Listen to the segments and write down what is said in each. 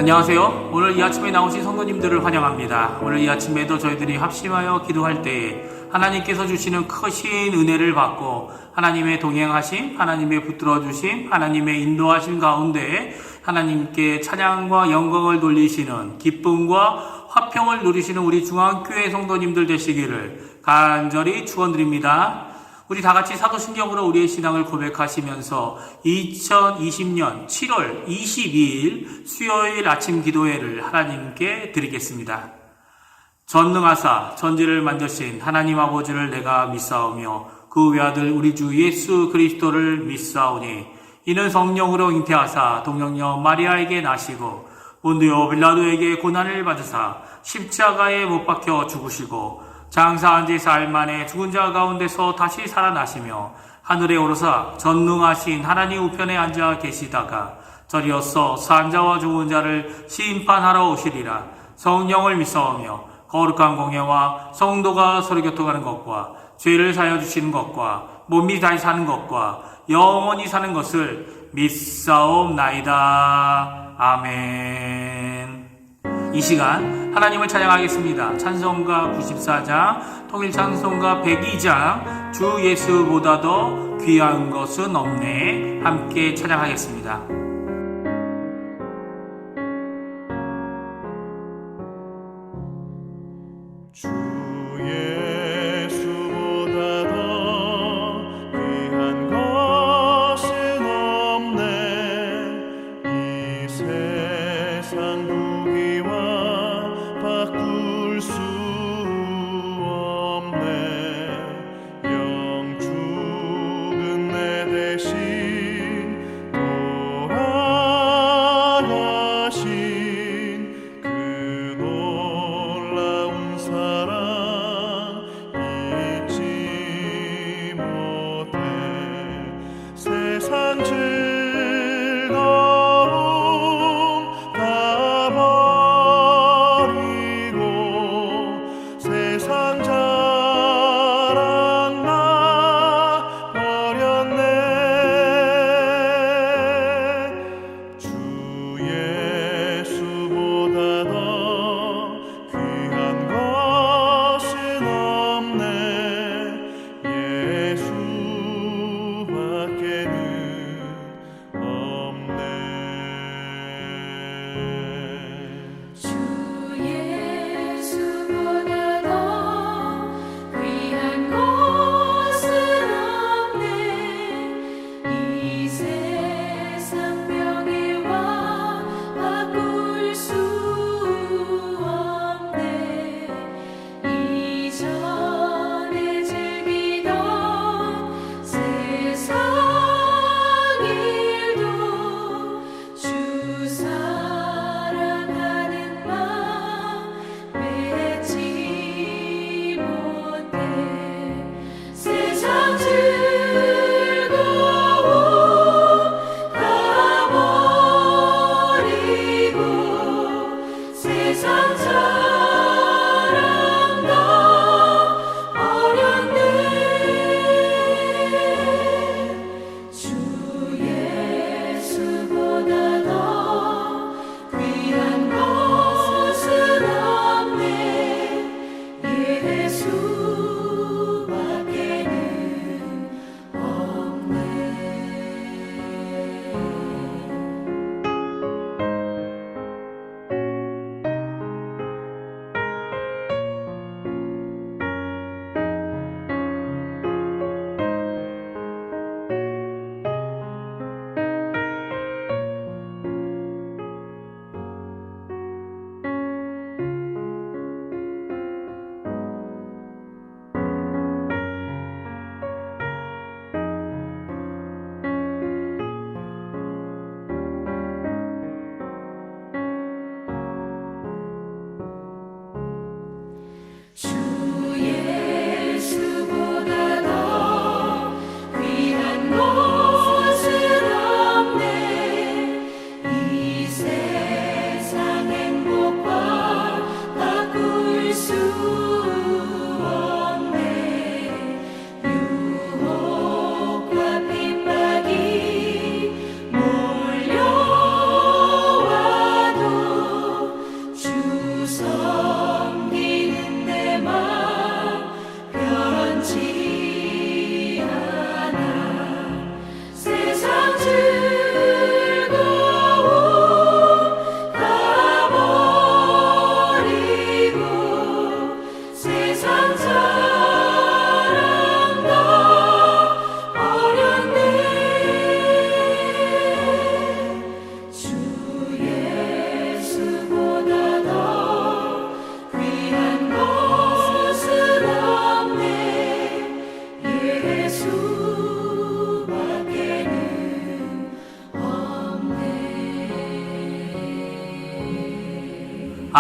안녕하세요. 오늘 이 아침에 나오신 성도님들을 환영합니다. 오늘 이 아침에도 저희들이 합심하여 기도할 때에 하나님께서 주시는 크신 은혜를 받고 하나님의 동행하심, 하나님의 붙들어 주심, 하나님의 인도하심 가운데 하나님께 찬양과 영광을 돌리시는 기쁨과 화평을 누리시는 우리 중앙교회 성도님들 되시기를 간절히 축원드립니다. 우리 다 같이 사도신경으로 우리의 신앙을 고백하시면서 2020년 7월 22일 수요일 아침 기도회를 하나님께 드리겠습니다. 전능하사 천지를 만드신 하나님 아버지를 내가 믿사오며 그 외아들 우리 주 예수 그리스도를 믿사오니 이는 성령으로 잉태하사 동정녀 마리아에게 나시고 본디오 빌라도에게 고난을 받으사 십자가에 못 박혀 죽으시고 장사한 지 사흘 만에 죽은 자 가운데서 다시 살아나시며 하늘에 오르사 전능하신 하나님 우편에 앉아 계시다가 저리어서 산 자와 죽은 자를 심판하러 오시리라. 성령을 믿사오며 거룩한 공예와 성도가 서로 교통하는 것과 죄를 사여 주시는 것과 몸이 다시 사는 것과 영원히 사는 것을 믿사옵나이다. 아멘. 이 시간 하나님을 찬양하겠습니다. 찬송가 94장, 통일찬송가 102장, 주 예수보다 더 귀한 것은 없네. 함께 찬양하겠습니다. 주 예수보다 더 귀한 것은 없네. 이 세상 무기와 바꿀 수 없네. 영 죽은 내 대신 돌아가셨네.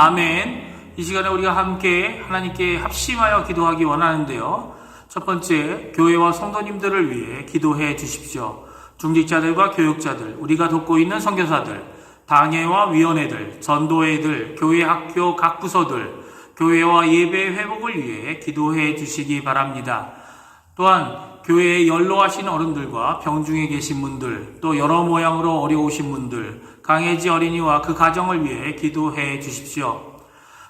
아멘. 이 시간에 우리가 함께 하나님께 합심하여 기도하기 원하는데요. 첫 번째, 교회와 성도님들을 위해 기도해 주십시오. 중직자들과 교육자들, 우리가 돕고 있는 선교사들, 당회와 위원회들, 전도회들, 교회 학교 각 부서들, 교회와 예배 회복을 위해 기도해 주시기 바랍니다. 또한 교회에 연로하신 어른들과 병중에 계신 분들, 또 여러 모양으로 어려우신 분들, 강혜지 어린이와 그 가정을 위해 기도해 주십시오.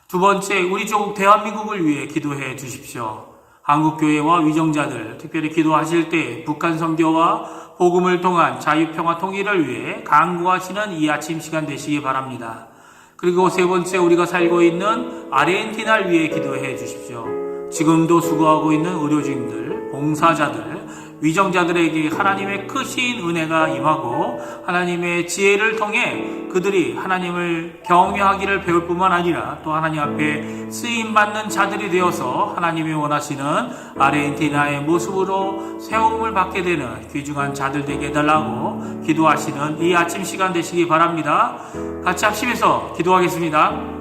두 번째, 우리 조국 대한민국을 위해 기도해 주십시오. 한국교회와 위정자들, 특별히 기도하실 때 북한 선교와 복음을 통한 자유평화 통일을 위해 간구하시는 이 아침 시간 되시기 바랍니다. 그리고 세 번째, 우리가 살고 있는 아르헨티나를 위해 기도해 주십시오. 지금도 수고하고 있는 의료진들, 봉사자들, 위정자들에게 하나님의 크신 은혜가 임하고 하나님의 지혜를 통해 그들이 하나님을 경외하기를 배울 뿐만 아니라 또 하나님 앞에 쓰임받는 자들이 되어서 하나님이 원하시는 아르헨티나의 모습으로 세움을 받게 되는 귀중한 자들 되게 해달라고 기도하시는 이 아침 시간 되시기 바랍니다. 같이 합심해서 기도하겠습니다.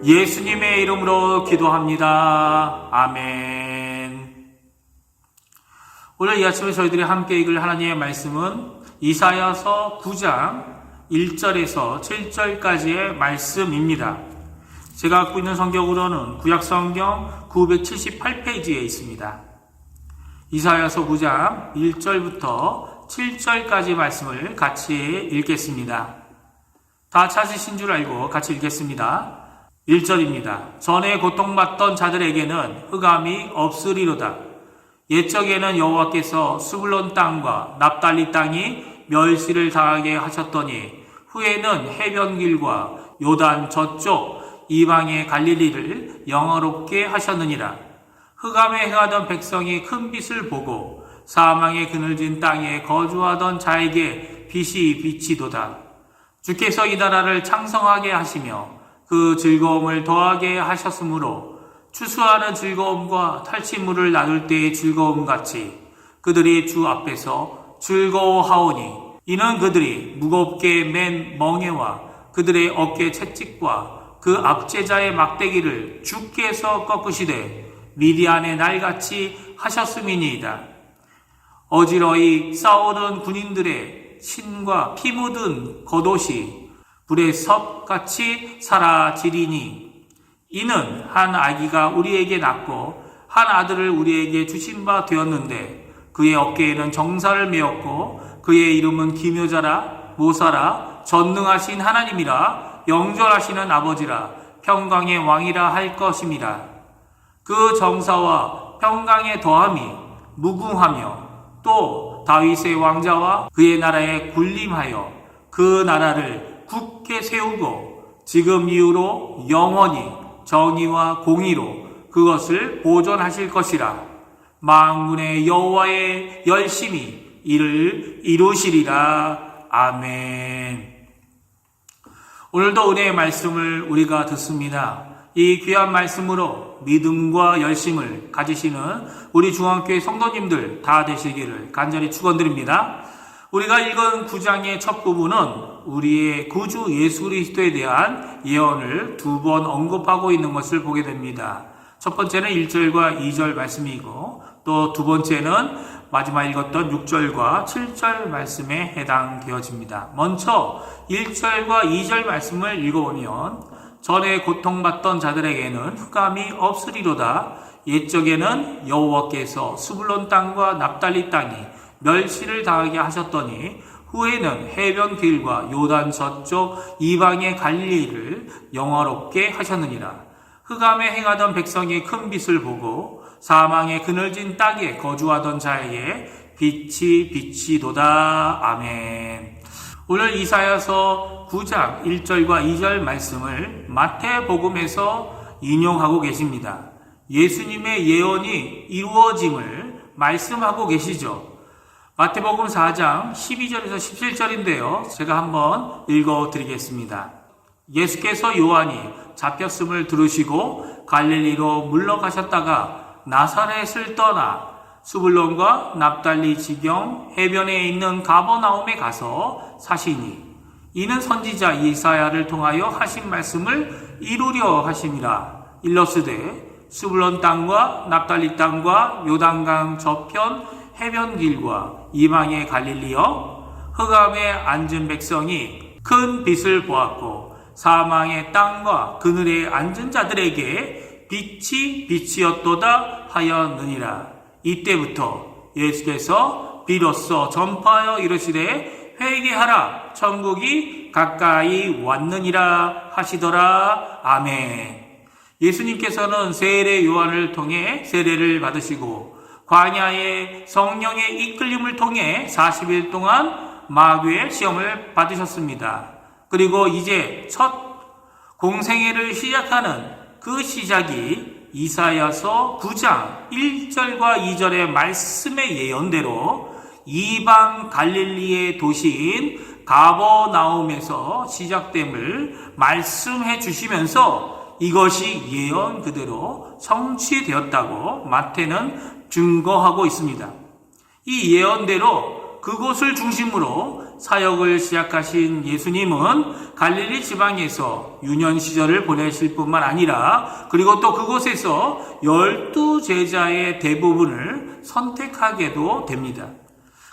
예수님의 이름으로 기도합니다. 아멘. 오늘 이 아침에 저희들이 함께 읽을 하나님의 말씀은 이사야서 9장 1절에서 7절까지의 말씀입니다. 제가 갖고 있는 성경으로는 구약성경 978페이지에 있습니다. 이사야서 9장 1절부터 7절까지 말씀을 같이 읽겠습니다. 다 찾으신 줄 알고 같이 읽겠습니다. 1절입니다. 전에 고통받던 자들에게는 흑암이 없으리로다. 옛적에는 여호와께서 스불론 땅과 납달리 땅이 멸시를 당하게 하셨더니 후에는 해변길과 요단 저쪽 이방의 갈릴리를 영화롭게 하셨느니라. 흑암에 행하던 백성이 큰 빛을 보고 사망의 그늘진 땅에 거주하던 자에게 빛이 비치도다. 주께서 이 나라를 창성하게 하시며 그 즐거움을 더하게 하셨으므로 추수하는 즐거움과 탈취물을 나눌 때의 즐거움같이 그들이 주 앞에서 즐거워하오니 이는 그들이 무겁게 맨 멍에와 그들의 어깨 채찍과 그 압제자의 막대기를 주께서 꺾으시되 미디안의 날같이 하셨음이니이다. 어지러이 싸우는 군인들의 신과 피 묻은 겉옷이 불의 섭같이 사라지리니 이는 한 아기가 우리에게 낳고 한 아들을 우리에게 주신 바 되었는데 그의 어깨에는 정사를 메었고 그의 이름은 기묘자라 모사라 전능하신 하나님이라 영절하시는 아버지라 평강의 왕이라 할 것임이라. 그 정사와 평강의 더함이 무궁하며 또 다윗의 왕자와 그의 나라에 군림하여 그 나라를 굳게 세우고 지금 이후로 영원히 정의와 공의로 그것을 보존하실 것이라. 만군의 여호와의 열심히 이를 이루시리라. 아멘. 오늘도 은혜의 말씀을 우리가 듣습니다. 이 귀한 말씀으로 믿음과 열심을 가지시는 우리 중앙교회 성도님들 다 되시기를 간절히 축원드립니다. 우리가 읽은 9장의 첫 부분은 우리의 구주 예수 그리스도에 대한 예언을 두 번 언급하고 있는 것을 보게 됩니다. 첫 번째는 1절과 2절 말씀이고 또 두 번째는 마지막 읽었던 6절과 7절 말씀에 해당되어집니다. 먼저 1절과 2절 말씀을 읽어보면 전에 고통받던 자들에게는 흑암이 없으리로다. 옛적에는 여호와께서 스불론 땅과 납달리 땅이 멸시를 당하게 하셨더니 후에는 해변 길과 요단 저쪽 이방의 갈릴리를 영화롭게 하셨느니라. 흑암에 행하던 백성이 큰 빛을 보고 사망의 그늘진 땅에 거주하던 자에게 빛이 비치도다. 아멘. 오늘 이사야서 9장 1절과 2절 말씀을 마태복음에서 인용하고 계십니다. 예수님의 예언이 이루어짐을 말씀하고 계시죠. 마태복음 4장 12절에서 17절인데요. 제가 한번 읽어드리겠습니다. 예수께서 요한이 잡혔음을 들으시고 갈릴리로 물러가셨다가 나사렛을 떠나 수불론과 납달리 지경 해변에 있는 가버나움에 가서 사시니 이는 선지자 이사야를 통하여 하신 말씀을 이루려 하심이라. 일러스되 수불론 땅과 납달리 땅과 요단강 저편 해변 길과 이방의 갈릴리여 흑암에 앉은 백성이 큰 빛을 보았고 사망의 땅과 그늘에 앉은 자들에게 빛이 빛이었도다 하였느니라. 이때부터 예수께서 비로소 전파하여 이르시되 회개하라 천국이 가까이 왔느니라 하시더라. 아멘. 예수님께서는 세례 요한을 통해 세례를 받으시고 광야의 성령의 이끌림을 통해 40일 동안 마귀의 시험을 받으셨습니다. 그리고 이제 첫 공생애를 시작하는 그 시작이 이사야서 9장 1절과 2절의 말씀의 예언대로 이방 갈릴리의 도시인 가버나움에서 시작됨을 말씀해 주시면서 이것이 예언 그대로 성취되었다고 마태는 증거하고 있습니다. 이 예언대로 그곳을 중심으로 사역을 시작하신 예수님은 갈릴리 지방에서 유년 시절을 보내실 뿐만 아니라 그리고 또 그곳에서 12제자의 대부분을 선택하게도 됩니다.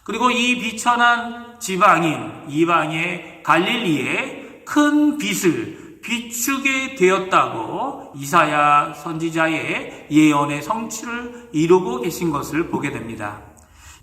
그리고 이 비천한 지방인 이방의 갈릴리에 큰 빛을 비추게 되었다고 이사야 선지자의 예언의 성취를 이루고 계신 것을 보게 됩니다.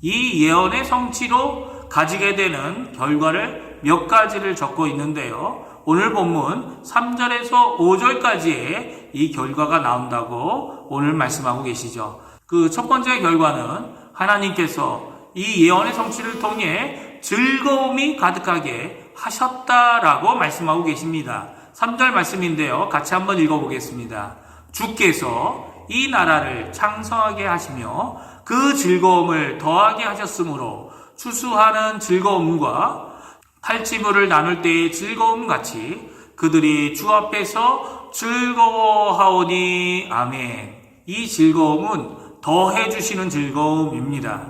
이 예언의 성취로 가지게 되는 결과를 몇 가지를 적고 있는데요. 오늘 본문 3절에서 5절까지의 이 결과가 나온다고 오늘 말씀하고 계시죠. 그 첫 번째 결과는 하나님께서 이 예언의 성취를 통해 즐거움이 가득하게 하셨다라고 말씀하고 계십니다. 3절 말씀인데요. 같이 한번 읽어보겠습니다. 주께서 이 나라를 창성하게 하시며 그 즐거움을 더하게 하셨으므로 추수하는 즐거움과 탈취물을 나눌 때의 즐거움 같이 그들이 주 앞에서 즐거워하오니 아멘. 이 즐거움은 더해 주시는 즐거움입니다.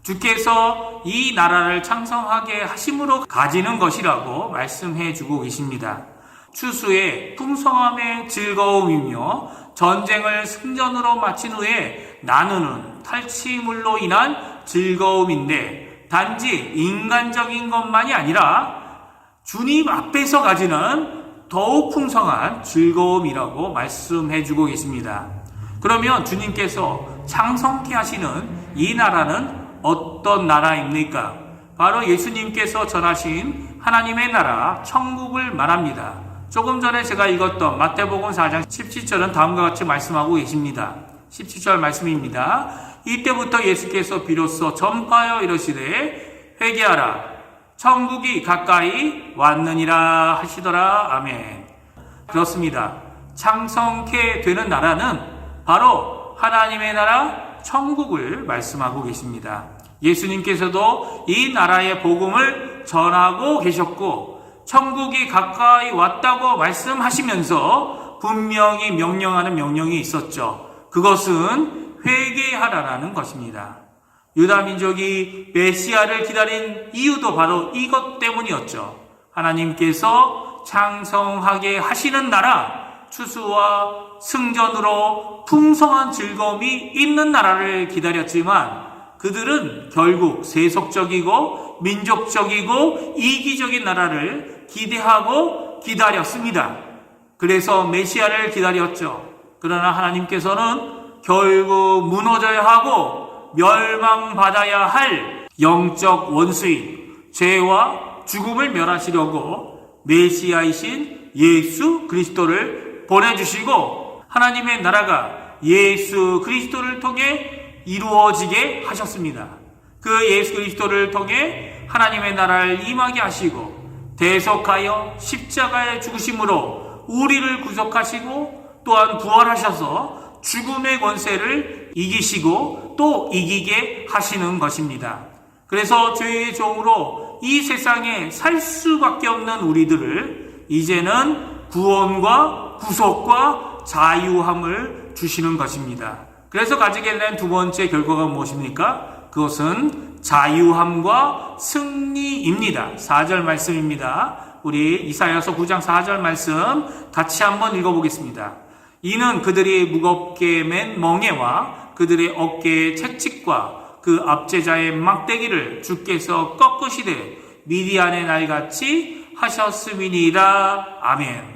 주께서 이 나라를 창성하게 하심으로 가지는 것이라고 말씀해 주고 계십니다. 추수의 풍성함의 즐거움이며 전쟁을 승전으로 마친 후에 나누는 탈취물로 인한 즐거움인데 단지 인간적인 것만이 아니라 주님 앞에서 가지는 더욱 풍성한 즐거움이라고 말씀해 주고 계십니다. 그러면 주님께서 창성케 하시는 이 나라는 어떤 나라입니까? 바로 예수님께서 전하신 하나님의 나라 천국을 말합니다. 조금 전에 제가 읽었던 마태복음 4장 17절은 다음과 같이 말씀하고 계십니다. 17절 말씀입니다. 이때부터 예수께서 비로소 전파하여 이르시되 회개하라 천국이 가까이 왔느니라 하시더라. 아멘. 그렇습니다. 창성케 되는 나라는 바로 하나님의 나라 천국을 말씀하고 계십니다. 예수님께서도 이 나라의 복음을 전하고 계셨고 천국이 가까이 왔다고 말씀하시면서 분명히 명령하는 명령이 있었죠. 그것은 회개하라라는 것입니다. 유다민족이 메시아를 기다린 이유도 바로 이것 때문이었죠. 하나님께서 창성하게 하시는 나라, 추수와 승전으로 풍성한 즐거움이 있는 나라를 기다렸지만 그들은 결국 세속적이고 민족적이고 이기적인 나라를 기대하고 기다렸습니다. 그래서 메시아를 기다렸죠. 그러나 하나님께서는 결국 무너져야 하고 멸망받아야 할 영적 원수인 죄와 죽음을 멸하시려고 메시아이신 예수 그리스도를 보내주시고 하나님의 나라가 예수 그리스도를 통해 이루어지게 하셨습니다. 그 예수 그리스도를 통해 하나님의 나라를 임하게 하시고 대속하여 십자가의 죽으심으로 우리를 구속하시고 또한 부활하셔서 죽음의 권세를 이기시고 또 이기게 하시는 것입니다. 그래서 죄의 종으로 이 세상에 살 수밖에 없는 우리들을 이제는 구원과 구속과 자유함을 주시는 것입니다. 그래서 가지게 된 두 번째 결과가 무엇입니까? 그것은 자유함과 승리입니다. 4절 말씀입니다. 우리 이사야서 9장 4절 말씀 같이 한번 읽어보겠습니다. 이는 그들이 무겁게 맨 멍에와 그들의 어깨의 채찍과 그 압제자의 막대기를 주께서 꺾으시되 미디안의 날같이 하셨음이니라. 아멘.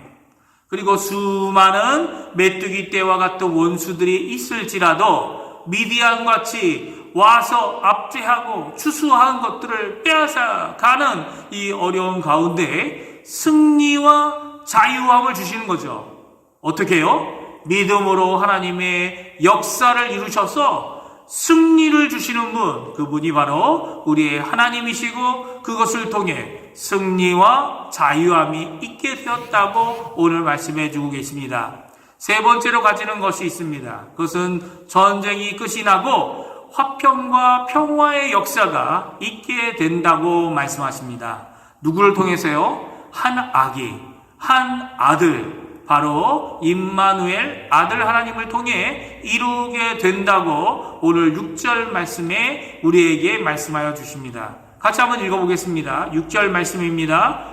그리고 수많은 메뚜기 떼와 같은 원수들이 있을지라도 미디안같이 와서 압제하고 추수한 것들을 빼앗아 가는 이 어려운 가운데 승리와 자유함을 주시는 거죠. 어떻게 해요? 믿음으로 하나님의 역사를 이루셔서 승리를 주시는 분, 그분이 바로 우리의 하나님이시고 그것을 통해 승리와 자유함이 있게 되었다고 오늘 말씀해 주고 계십니다. 세 번째로 가지는 것이 있습니다. 그것은 전쟁이 끝이 나고 화평과 평화의 역사가 있게 된다고 말씀하십니다. 누구를 통해서요? 한 아기, 한 아들, 바로 임마누엘 아들 하나님을 통해 이루게 된다고 오늘 6절 말씀에 우리에게 말씀하여 주십니다. 같이 한번 읽어보겠습니다. 6절 말씀입니다.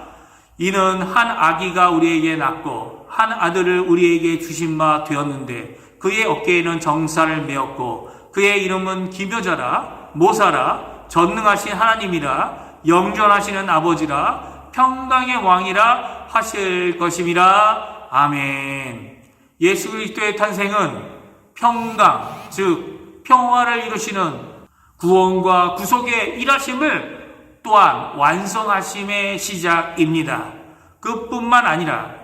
이는 한 아기가 우리에게 낳고 한 아들을 우리에게 주신 바 되었는데 그의 어깨에는 정사를 메었고 그의 이름은 기묘자라 모사라 전능하신 하나님이라 영존하시는 아버지라 평강의 왕이라 하실 것임이라. 아멘. 예수 그리스도의 탄생은 평강, 즉 평화를 이루시는 구원과 구속의 일하심을 또한 완성하심의 시작입니다. 그뿐만 아니라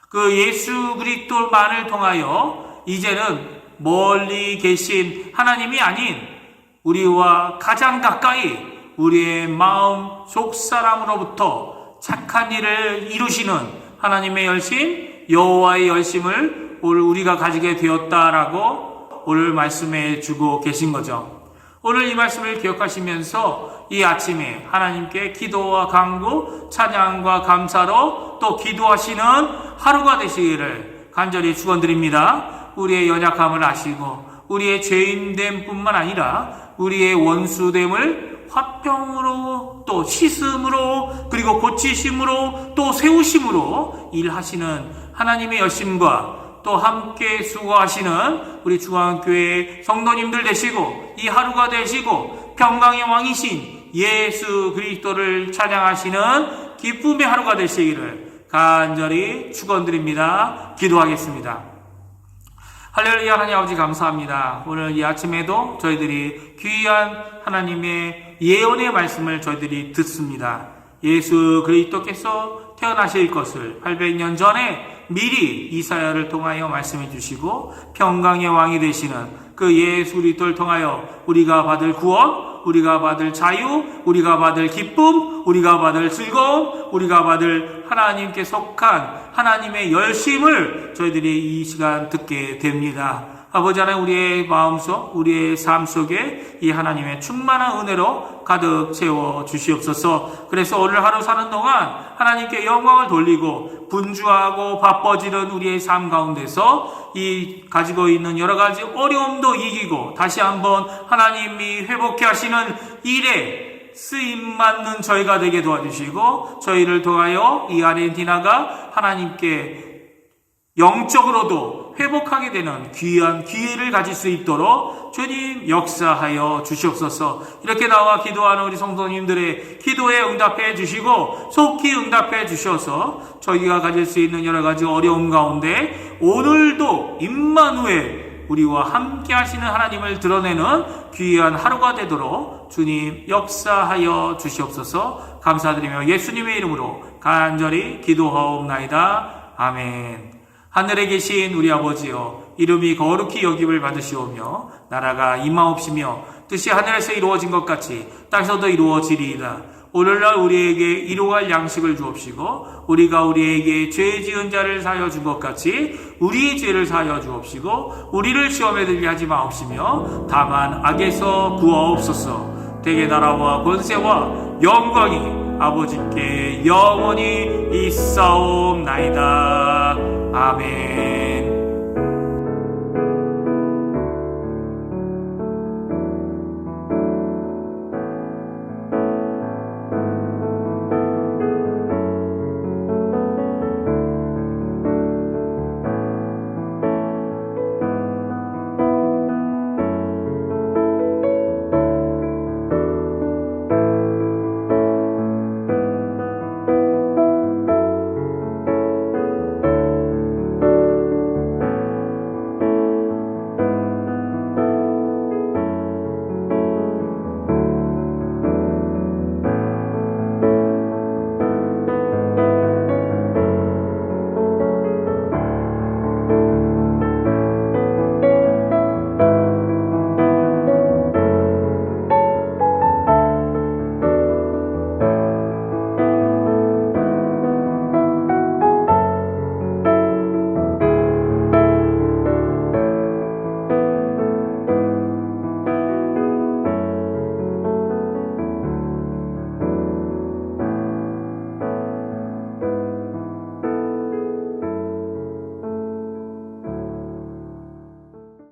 그 예수 그리스도만을 통하여 이제는 멀리 계신 하나님이 아닌 우리와 가장 가까이 우리의 마음 속사람으로부터 착한 일을 이루시는 하나님의 열심, 여호와의 열심을 오늘 우리가 가지게 되었다라고 오늘 말씀해 주고 계신 거죠. 오늘 이 말씀을 기억하시면서 이 아침에 하나님께 기도와 간구, 찬양과 감사로 또 기도하시는 하루가 되시기를 간절히 축원드립니다. 우리의 연약함을 아시고 우리의 죄인됨뿐만 아니라 우리의 원수됨을 화평으로 또 씻음으로 그리고 고치심으로 또 세우심으로 일하시는 하나님의 여심과 또 함께 수고하시는 우리 중앙교회 성도님들 되시고 이 하루가 되시고 평강의 왕이신 예수 그리스도를 찬양하시는 기쁨의 하루가 되시기를 간절히 축원드립니다. 기도하겠습니다. 할렐루야. 하나님 아버지 감사합니다. 오늘 이 아침에도 저희들이 귀한 하나님의 예언의 말씀을 저희들이 듣습니다. 예수 그리스도께서 태어나실 것을 800년 전에 미리 이사야를 통하여 말씀해 주시고 평강의 왕이 되시는 그 예수 그리스도를 통하여 우리가 받을 구원, 우리가 받을 자유, 우리가 받을 기쁨, 우리가 받을 즐거움, 우리가 받을 하나님께 속한 하나님의 열심을 저희들이 이 시간 듣게 됩니다. 아버지 하나님, 우리의 마음속, 우리의 삶 속에 이 하나님의 충만한 은혜로 가득 채워 주시옵소서. 그래서 오늘 하루 사는 동안 하나님께 영광을 돌리고 분주하고 바빠지는 우리의 삶 가운데서 이 가지고 있는 여러 가지 어려움도 이기고 다시 한번 하나님이 회복해 하시는 일에 쓰임 맞는 저희가 되게 도와주시고 저희를 통하여 이 아르헨티나가 하나님께 영적으로도 회복하게 되는 귀한 기회를 가질 수 있도록 주님 역사하여 주시옵소서. 이렇게 나와 기도하는 우리 성도님들의 기도에 응답해 주시고 속히 응답해 주셔서 저희가 가질 수 있는 여러 가지 어려움 가운데 오늘도 임마누엘 우리와 함께 하시는 하나님을 드러내는 귀한 하루가 되도록 주님 역사하여 주시옵소서. 감사드리며 예수님의 이름으로 간절히 기도하옵나이다. 아멘. 하늘에 계신 우리 아버지여, 이름이 거룩히 여김을 받으시오며 나라가 임하옵시며 뜻이 하늘에서 이루어진 것 같이 땅에서도 이루어지리이다. 오늘날 우리에게 일용할 양식을 주옵시고 우리가 우리에게 죄 지은 자를 사하여 준 것 같이 우리의 죄를 사하여 주옵시고 우리를 시험에 들게 하지 마옵시며 다만 악에서 구하옵소서. 대개 나라와 권세와 영광이 아버지께 영원히 있사옵나이다. 아멘.